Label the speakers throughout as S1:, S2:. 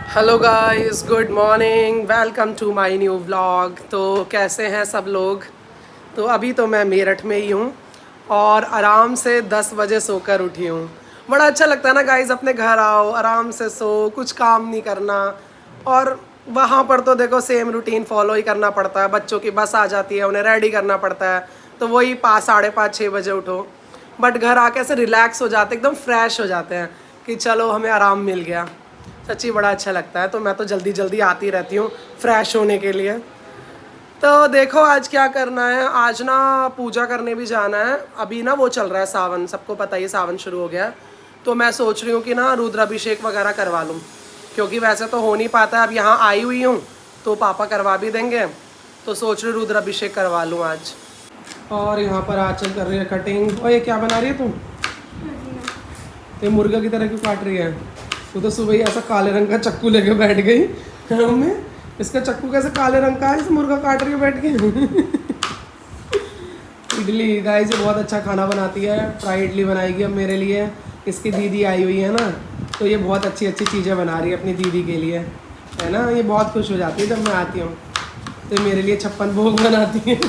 S1: Hello guys, good morning, welcome to my new vlog. तो कैसे हैं सब लोग। तो अभी तो मैं मेरठ में ही हूँ और आराम से 10 बजे सोकर उठी हूँ। बड़ा अच्छा लगता है ना गाइस, अपने घर आओ, आराम से सो, कुछ काम नहीं करना। और वहाँ पर तो देखो सेम रूटीन फॉलो ही करना पड़ता है। बच्चों की बस आ जाती है, उन्हें रेडी करना पड़ता है, तो वही 5, 5:30, 6 बजे उठो। बट घर आके ऐसे रिलैक्स हो जाते, एकदम फ्रेश हो जाते हैं कि चलो हमें आराम मिल गया। सच्ची बड़ा अच्छा लगता है। तो मैं तो जल्दी जल्दी आती रहती हूँ फ्रेश होने के लिए। तो देखो आज क्या करना है। आज ना पूजा करने भी जाना है। अभी ना वो चल रहा है सावन, सबको पता ही है सावन शुरू हो गया है। तो मैं सोच रही हूँ कि ना रुद्राभिषेक वगैरह करवा लूँ, क्योंकि वैसे तो हो नहीं पाता है। अब यहाँ आई हुई हूँ तो पापा करवा भी देंगे, तो सोच रही हूँ रुद्राभिषेक करवा लूँ आज। और यहाँ पर आंचल कर रही है कटिंग। और ये क्या बना रही है तुम? ये मुर्गा की तरह क्यों काट रही है? तो सुबह ही ऐसा काले रंग का चक्कू लेके बैठ गई मम्मी। इसका चक्कू कैसे काले रंग का है? इस मुर्गा काट रही है बैठ के इडली गाइस, ये बहुत अच्छा खाना बनाती है। फ्राई इडली बनाएगी अब मेरे लिए। इसकी दीदी आई हुई है ना, तो ये बहुत अच्छी अच्छी चीज़ें बना रही है अपनी दीदी के लिए, है ना। ये बहुत खुश हो जाती है जब मैं आती हूँ, तो मेरे लिए 56 भोग बनाती है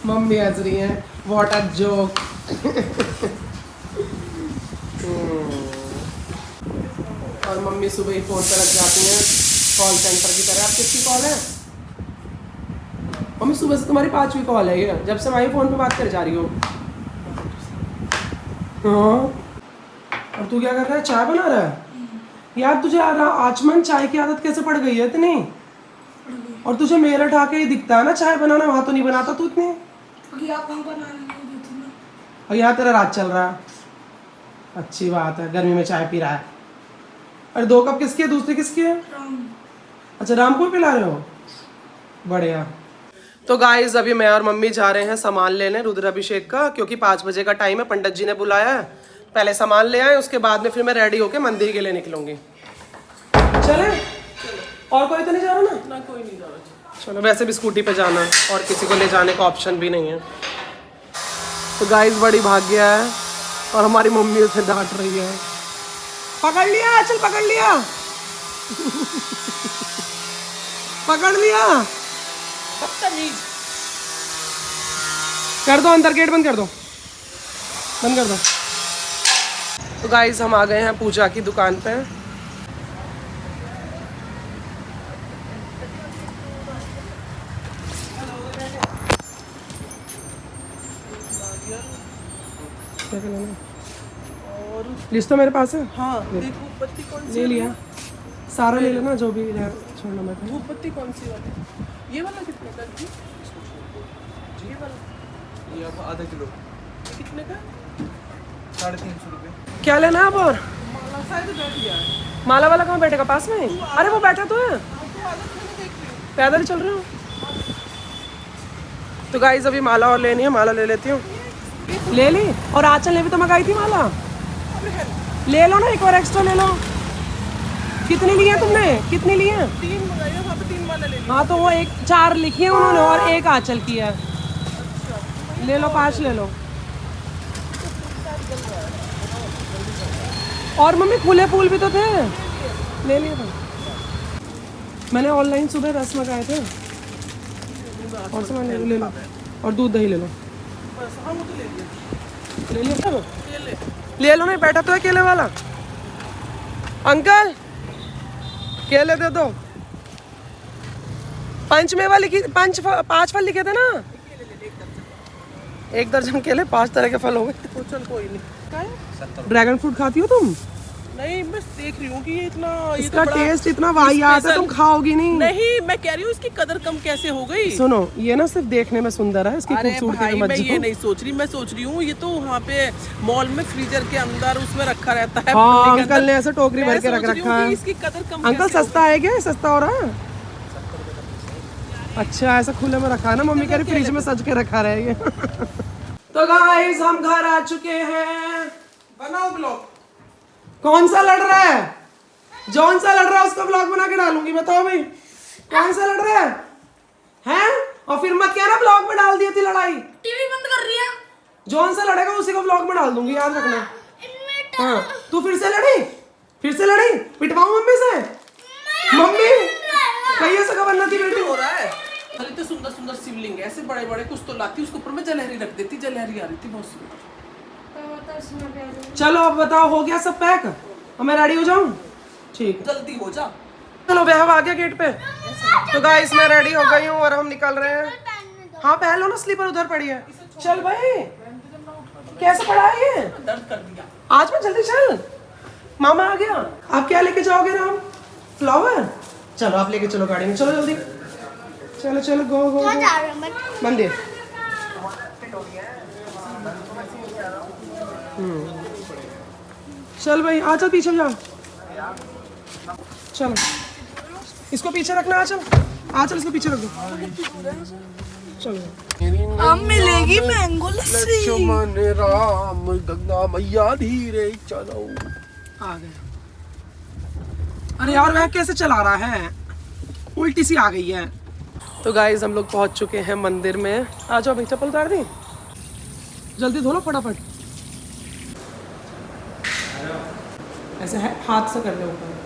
S1: मम्मी हंस रही हैं, व्हाट अ जोक और मम्मी सुबह ही फ़ोन पर लग जाती हैं कॉल सेंटर की तरह। आप किसकी कॉल है मम्मी? सुबह से तुम्हारी 5वीं कॉल है ये, जब से मैं फ़ोन पे बात कर जा रही हो। हाँ, और तू क्या कर रहा है? चाय बना रहा है? यार तुझे आचमन चाय की आदत कैसे पड़ गई है इतनी? और तुझे मेरठ आके ही दिखता है ना चाय बनाना, वहाँ तो नहीं बनाता तू इतनी। और यहाँ तेरा रात चल रहा है। अच्छी बात है, गर्मी में चाय पी रहा है। अरे 2 कप किसकी है? दूसरी किसकी है? अच्छा, राम को भी पिला रहे हो, बढ़िया। तो गाइज अभी मैं और मम्मी जा रहे हैं सामान लेने रुद्राभिषेक का, क्योंकि 5 बजे का टाइम है, पंडित जी ने बुलाया है। पहले सामान ले आए, उसके बाद में फिर मैं रेडी होके मंदिर के लिए निकलूंगी। चले? और कोई तो नहीं जा रहा ना? ना कोई नहीं जा रहा। चलो, वैसे भी स्कूटी पे जाना है और किसी को ले जाने का ऑप्शन भी नहीं है। तो गाइज बड़ी भाग्य है और हमारी मम्मी उसे डांट रही है। पकड़ लिया, चल पकड़ लिया पकड़ लिया। कर दो, अंदर गेट बंद कर दो, बंद कर दो। तो गाइस हम आ गए हैं पूजा की दुकान पे। क्या लेना और लिस्ट तो मेरे पास है। हाँ, देखो पत्ती कौन सी ले लिया, सारा ले लेना जो भी है, छोड़ना मत। वो पत्ती कौन सी वाली? ये वाला कितने का जी? ये वाला, ये अब आधा किलो। ये कितने का? 350 रुपये। क्या लेना है अब? और माला शायद बैठ गया है। माला वाला कहाँ बैठेगा? पास में? अरे वो बैठा तो है, पैदल चल रहे हो। तो गाइस अभी माला और लेनी है, माला ले लेती हूँ। ले ली, और आंचल ने भी तो मंगाई थी माला। ले लो ना, एक और एक्स्ट्रा ले लो। कितनी ली है तुमने? कितनी ली है? 3 मंगाई है, वहाँ पे 3 माला ले ली। हाँ तो वो 4 लिखी है उन्होंने और 1 आंचल की है। ले लो, 5 ले लो। और मम्मी खुले फूल भी तो थे, ले लिए थे। मैंने ऑनलाइन सुबह रस मंगाए थे। और सामान ले लो, और दूध दही ले लो। ले लिया, ले लो। नहीं बैठा तो है केले वाला। अंकल केले दे दो। पंचमेवा लिखी, 5 फल लिखे थे ना। 1 दर्जन केले, 5 तरह के फल हो गए। चल कोई नहीं। ड्रैगन फ्रूट खाती हो तुम? नहीं, मैं देख रही हूँ कि ये इतना, इसका टेस्ट इतना वाहियात है, तुम खाओगी नहीं। नहीं, मैं कह रही हूँ इसकी कदर कम कैसे हो गई। सुनो, ये ना सिर्फ देखने में सुंदर है, इसकी खूबसूरती में मत जाओ। मैं ये नहीं सोच रही, मैं सोच रही हूँ ये तो वहाँ पे मॉल में फ्रीजर के अंदर उसमें रखा रहता है। हाँ, अंकल ने ऐसे टोकरी भर के रख रखा है। इसकी कदर कम। अंकल सस्ता है क्या? सस्ता हो रहा है? अच्छा, ऐसा खुले में रखा है ना, मम्मी कह रही फ्रिज में सज के रखा रहेगा तो गाइस हम घर आ चुके हैं। बनाओ ब्लॉग। कौन सा लड़ रहा है? जौन सा लड़ रहा है उसका ब्लॉग बना के डालूंगी। बताओ भाई, कौन सा लड़ रहा है? हैं? और फिर मत कहना ब्लॉग में डाल दी थी लड़ाई। टीवी बंद कर रही है। जौन सा लड़ेगा उसी को ब्लॉग में डाल दूंगी, याद रखना। हाँ, तू फिर से लड़ी? फिर से लड़ी? पिटवाऊं मम्मी से? मम्मी कहीं ऐसा खबर ना थी बेटी।
S2: हो रहा है इतने सुंदर सुंदर शिवलिंग ऐसे बड़े बड़े, कुछ तो लाती उसके ऊपर में जलहरी रख देती, जलहरी आ रही थी बहुत सुंदर।
S1: चलो अब बताओ, हो गया सब पैक? और मैं रेडी हो जाऊं? ठीक,
S2: जल्दी हो जा।
S1: चलो वह आ गया गेट पे। तो गाइस मैं रेडी हो गई हूँ और हम निकल रहे हैं। हाँ पहन लो ना, स्लीपर उधर पड़ी है। चल भाई, कैसे पड़ा है ये?
S2: दर्द कर दिया।
S1: आज में जल्दी चल, मामा आ गया। आप क्या लेके जाओगे राम? फ्लावर? चलो आप लेके चलो गाड़ी में, चलो जल्दी। चलो चलो गो गो मंदिर। चल भाई आ, चल पीछे जा। चलो इसको पीछे रखना, आ चल, आ चल इसको पीछे रख दो। चलो
S2: अब मिलेगी मैंगो लस्सी। लक्ष्मण राम गंगा मैया धीरे चलो।
S1: आ गए। अरे यार वह कैसे चला रहा है, उल्टी सी आ गई है। तो गाइस हम लोग पहुंच चुके हैं मंदिर में। आ जाओ भाई, चप्पल उतार दी, जल्दी धो लो फटाफट। ऐसे है, हाथ से कर लो ऊपर।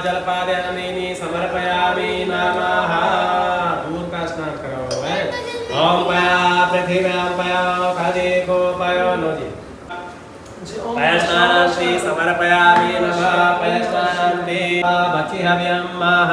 S3: जलपादयामि समर्पयामि नमः। दूध का स्नान करो है। ओम पया पृथ्व्यां पया खदे को पयो नोजी। पयस्नानांति समर्पयामि नमः। पयस्नानांति भक्षिहव्यं महः।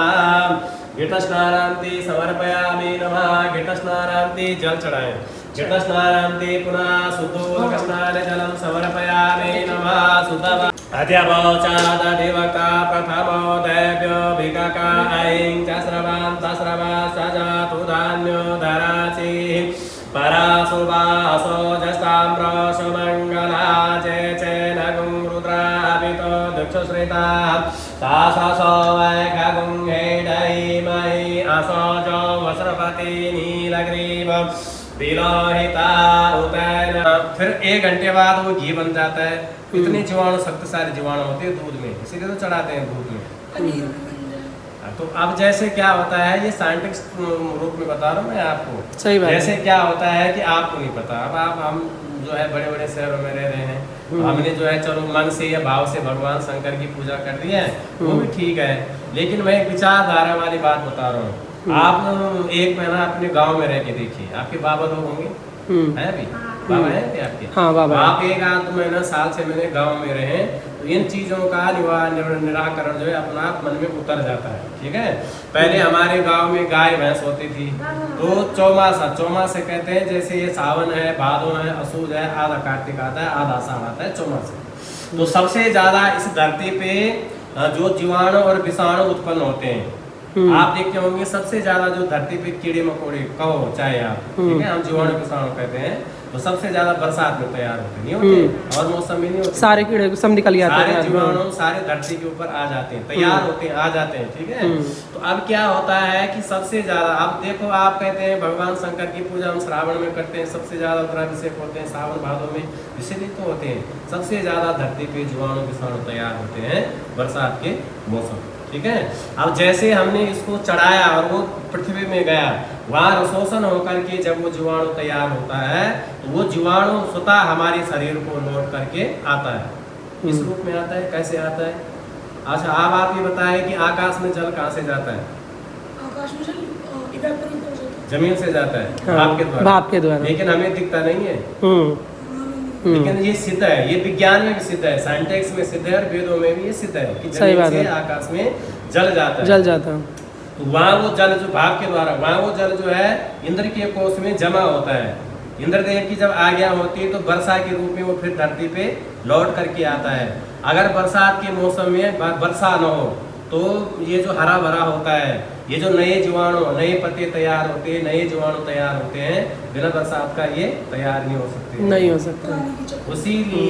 S3: घृतस्नानांति समर्पयामि नमः। घृतस्नानांति जल चढ़ाएं। घृतस्नानांति पुनः शुद्धोदकस्नान जलं समर्पयामि नमः। शुद्ध अद्यवोचादधिवक्ता प्रथमो दैव्यो भिकका ऐं च श्रवां तस्रवा सजातु धान्यो धराचि पराशुभासो जस्ताम्रो सुमङ्गला चेन गुं रुद्राभितो दक्षश्रिता सासो वैखगुं हेडैमहि असो जो वस्त्रपति नीलग्रीव विलोहिता उतैन। फिर 1 घंटे बाद वो घी बन जाता है। इतने जीवाणु, शक्तिशाली जीवाणु होते हैं दूध में, इसीलिए तो चढ़ाते हैं दूध में। तो अब जैसे क्या होता है, ये साइंटिफिक रूप में बता रहा हूँ मैं आपको।
S1: सही बात है।
S3: जैसे क्या होता है कि आपको नहीं पता। अब आप हम जो है बड़े बड़े शहरों में रह रहे हैं, हमने जो है चलो मन से या भाव से भगवान शंकर की पूजा कर दी है, वो भी ठीक है। लेकिन मैं एक विचारधारा वाली बात बता रहा हूँ। आप 1 महीना अपने गांव में रह के देखिए, आपके बाबा लोग होंगे, है अभी बाबा है भी आपके?
S1: हाँ बाबा।
S3: आप 1-8 महीना साल से मैंने गांव में रहे, तो इन चीज़ों का निराकरण जो है अपना आप मन में उतर जाता है। ठीक है, पहले हमारे गांव में गाय भैंस होती थी, तो चौमासा कहते हैं, जैसे ये सावन है, भादो है, असुज है, आधा कार्तिक आता है, आधा सावन आता है, चौमासा। तो सबसे ज्यादा इस धरती पे जो जीवाणु और विषाणु उत्पन्न होते हैं, आप देखते होंगे सबसे ज्यादा जो धरती पे कीड़े मकोड़े कहो चाहे आप, ठीक है, हम जीवाणु विषाणु कहते हैं, तो सबसे ज्यादा बरसात में तैयार होते नहीं होते, और मौसम में नहीं होते।
S1: सारे कीड़े सब निकल जाते हैं,
S3: सारे जीवाणु सारे धरती के ऊपर आ जाते हैं, तैयार होते हैं, आ जाते हैं। ठीक है, तो अब क्या होता है कि सबसे ज्यादा आप देखो, आप कहते हैं भगवान शंकर की पूजा हम श्रावण में करते हैं, सबसे ज्यादा रुद्राभिषेक होते हैं सावन भादों में, इसीलिए तो होते हैं। सबसे ज्यादा धरती पे जीवाणु विषाणु तैयार होते हैं बरसात के मौसम। ठीक है, अब जैसे हमने इसको चढ़ाया और वो पृथ्वी में गया, वहाँ रसोषण होकर के जब वो जीवाणु तैयार होता है, तो वो जीवाणु स्वतः हमारे शरीर को लौट करके आता है। इस रूप में आता है। कैसे आता है? अच्छा आप ये बताएं कि आकाश में जल कहाँ से जाता है?
S4: आकाश में जल इवेपोरेट हो जाता है,
S3: जमीन से जाता है,
S1: हाँ,
S3: भाप के द्वारा।
S1: भाप के द्वारा।
S3: लेकिन हमें दिखता नहीं है। लेकिन ये सिद्ध है, ये विज्ञान में भी सिद्ध है, साइंटिक्स में सिद्ध है, और वेदों में भी ये सिद्ध है कि जमीन से आकाश में जल जाता है।
S1: जल जाता है।
S3: तो वहाँ वो जल जो भाप के द्वारा, वहाँ वो जल जो है इंद्र के कोष में जमा होता है। इंद्रदेव की जब आज्ञा होती है तो वर्षा के रूप में वो फिर धरती पे लौट करके आता है। अगर बरसात के मौसम में वर्षा न हो तो ये जो हरा भरा होता है, ये जो नए जीवाणु, नए पत्ते तैयार होते हैं, नए जीवाणु तैयार होते हैं, बिना बरसात का ये तैयार नहीं हो सकते।
S1: नहीं हो सकता।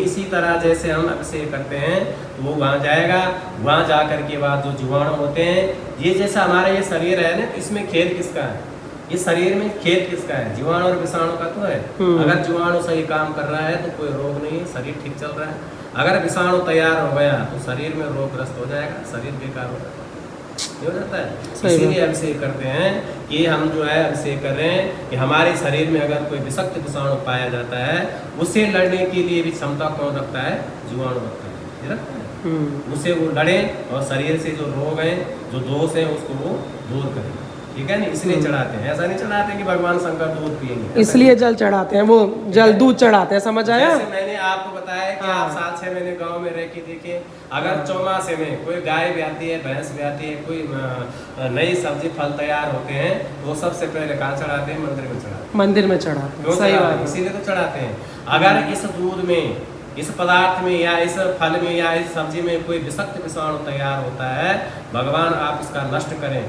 S3: इसी तरह जैसे हम अभिषेक करते हैं तो वो वहाँ जाएगा, वहाँ जा कर के बाद जो जीवाणु होते हैं, ये जैसा हमारा ये शरीर है ना, इसमें खेल किसका है? ये शरीर में खेल किसका है? जीवाणु और विषाणु का तो है। अगर जीवाणु सही काम कर रहा है तो कोई रोग नहीं है, शरीर ठीक चल रहा है। अगर विषाणु तैयार हो गया तो शरीर में रोगग्रस्त हो जाएगा, शरीर बेकार हो जाएगा, हो जाता है। इसीलिए अभिषेक करते हैं कि हम जो है अभिषेक कर रहे हैं कि हमारे शरीर में अगर कोई विषाक्त विषाणु पाया जाता है, उससे लड़ने के लिए भी क्षमता कौन रखता है? जीवाणु रखता है, ये रखता है। उससे वो लड़े और शरीर से जो रोग हैं, जो दोष हैं, उसको वो दूर करें, ठीक है नहीं, इसलिए चढ़ाते हैं। ऐसा नहीं चढ़ाते हैं कि भगवान शंकर दूध पियेंगे,
S1: इसलिए जल चढ़ाते हैं, वो जल दूध चढ़ाते हैं, समझ आया?
S3: जैसे मैंने आपको बताया कि आप 7-6 महीने गांव में रह के देखिए, अगर चौमासे में कोई गाय भी आती है, भैंस भी आती है, कोई नई सब्जी फल तैयार होते हैं, तो वो सबसे पहले कहाँ चढ़ाते हैं? मंदिर में चढ़ाते हैं।
S1: मंदिर में चढ़ाते हैं,
S3: क्यों
S1: सही
S3: चढ़ाते
S1: बात
S3: हैं?
S1: है।
S3: इसीलिए तो चढ़ाते हैं। अगर इस दूध में, इस पदार्थ में या इस फल में या इस सब्जी में कोई विषाक्त विषाणु तैयार होता है, भगवान आप इसका नष्ट करें,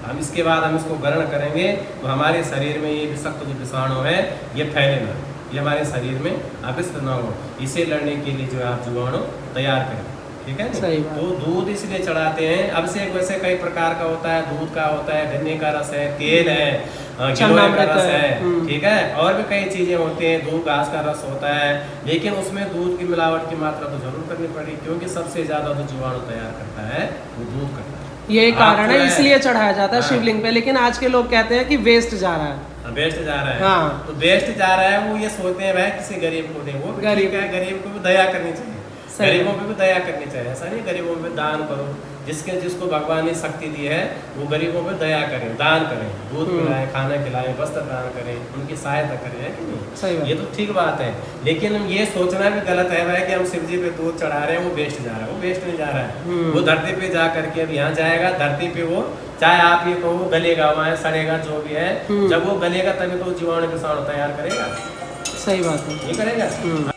S3: हम इसके बाद हम इसको ग्रहण करेंगे तो हमारे शरीर में ये विषाक्त जो विषाणु है ये फैले ना, ये हमारे शरीर में अभिष्ट ना हो। इसे लड़ने के लिए जो है आप जीवाणु तैयार करें, ठीक है
S1: सही
S3: ना?
S1: बात।
S3: तो दूध इसलिए चढ़ाते हैं। अब से वैसे कई प्रकार का होता है, दूध का होता है, गन्ने का रस है, तेल है, गिलोय का रस है, ठीक है, और भी कई चीजें होती हैं, दूध घास का रस होता है, लेकिन उसमें दूध की मिलावट की मात्रा तो जरूर करनी पड़ेगी, क्योंकि सबसे ज्यादा जो जीवाणु तैयार करता है वो दूध करता है।
S1: ये कारण है,
S3: आप
S1: इसलिए चढ़ाया जाता है
S3: हाँ।
S1: शिवलिंग पे। लेकिन आज के लोग कहते हैं कि वेस्ट जा रहा है।
S3: वेस्ट जा रहा है,
S1: हाँ।
S3: तो वेस्ट जा रहा है, वो ये सोचते हैं भाई किसी गरीब को दें, वो भी
S1: गरीब।
S3: ठीक है, गरीब को भी दया करनी चाहिए,
S1: सही
S3: गरीबों पे भी दया करनी चाहिए। ऐसा नहीं गरीबों पे दान करो, जिसको भगवान ने शक्ति दी है वो गरीबों पे दया करें, दान करें, दूध पिलाएं, खाना खिलाएं, वस्त्र दान करें, उनकी सहायता करें, है कि
S1: सही
S3: नहीं?
S1: बात।
S3: ये तो ठीक बात है, लेकिन हम ये सोचना भी गलत है भाई कि हम शिव जी पे दूध चढ़ा रहे हैं, वो वेस्ट जा रहा है। वो वेस्ट नहीं जा रहा है, वो धरती पे जा करके अब यहाँ जाएगा, धरती पे वो, चाहे आप ये कहो गलेगा, वहाँ सड़ेगा, जो भी है, जब वो गलेगा तभी तो जीवाणु विषाणु तैयार करेगा,
S1: सही बात है।
S3: ये करेगा।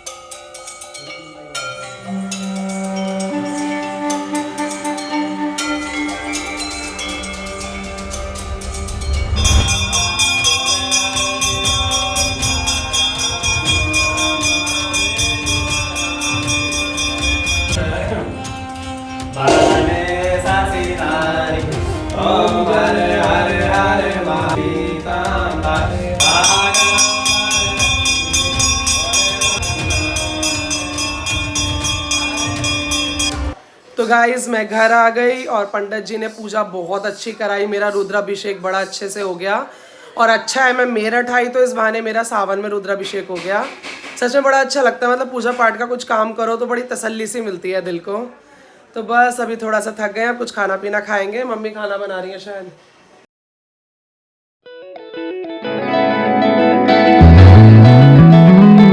S1: तो गाइस मैं घर आ गई और पंडित जी ने पूजा बहुत अच्छी कराई, मेरा रुद्राभिषेक बड़ा अच्छे से हो गया। और अच्छा है मैं मेरठ आई तो इस बहाने मेरा सावन में रुद्राभिषेक हो गया। सच में बड़ा अच्छा लगता है, मतलब पूजा पाठ का कुछ काम करो तो बड़ी तसल्ली सी मिलती है दिल को। तो बस अभी थोड़ा सा थक गए हैं, कुछ खाना पीना खाएंगे, मम्मी खाना बना रही है शायद।